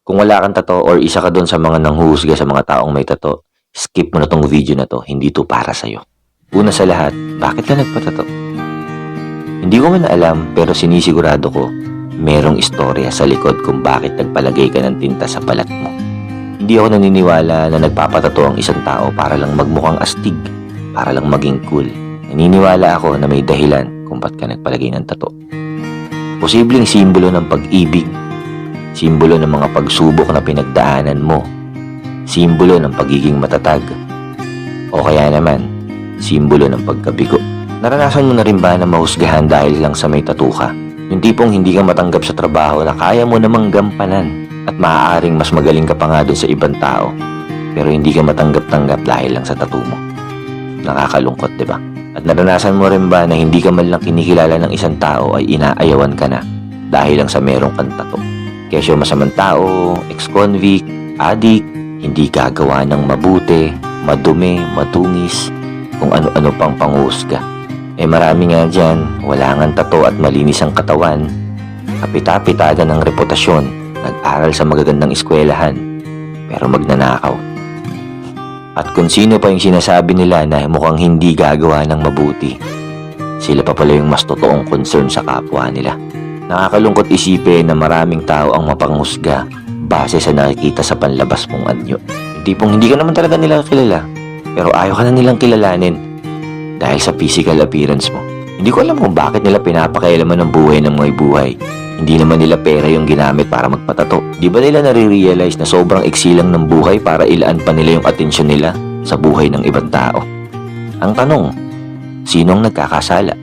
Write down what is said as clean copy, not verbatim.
Kung wala kang tato or isa ka doon sa mga nanghuhusga sa mga taong may tato, skip mo na tong video na to, hindi to para sa'yo. Una sa lahat, bakit ka nagpatato? Hindi ko man alam pero sinisigurado ko merong istorya sa likod kung bakit nagpalagay ka ng tinta sa balat mo. Hindi ako naniniwala na nagpapatato ang isang tao para lang magmukhang astig, para lang maging cool. Naniniwala ako na may dahilan kung ba't ka nagpalagay ng tato. Posibleng simbolo ng pag-ibig, simbolo ng mga pagsubok na pinagdaanan mo, simbolo ng pagiging matatag, o kaya naman, simbolo ng pagkabigo. Naranasan mo na rin ba na mahusgahan dahil lang sa may tattoo ka? Yung tipong hindi ka matanggap sa trabaho na kaya mo namang gampanan at maaaring mas magaling ka pa nga doon sa ibang tao, pero hindi ka matanggap-tanggap dahil lang sa tattoo mo. Nakakalungkot, di ba? At naranasan mo rin ba na hindi ka man lang kinikilala ng isang tao ay inaayawan ka na dahil lang sa merong kang tattoo? Kesyo masamang tao, ex-convict, addict, hindi gagawa ng mabuti, madumi, matungis, kung ano-ano pang panghusga. Marami nga dyan, wala ngang tato at malinis ang katawan, kapita-pitagan ng reputasyon, nag-aral sa magagandang eskwelahan, pero magnanakaw. At kung sino pa yung sinasabi nila na mukhang hindi gagawa ng mabuti, sila pa pala yung mas totoong concern sa kapwa nila. Nakakalungkot isipin na maraming tao ang mapanghusga base sa nakikita sa panlabas mong anyo. Yung tipong hindi ka naman talaga nila kilala, pero ayaw ka na nilang kilalanin dahil sa physical appearance mo. Hindi ko alam kung bakit nila pinapakailaman ng buhay ng mga buhay. Hindi naman nila pera yung ginamit para magpatato. Di ba nila nare-realize na sobrang iksilang ng buhay para ilaan pa nila yung atensyon nila sa buhay ng ibang tao? Ang tanong, sinong nagkakasala?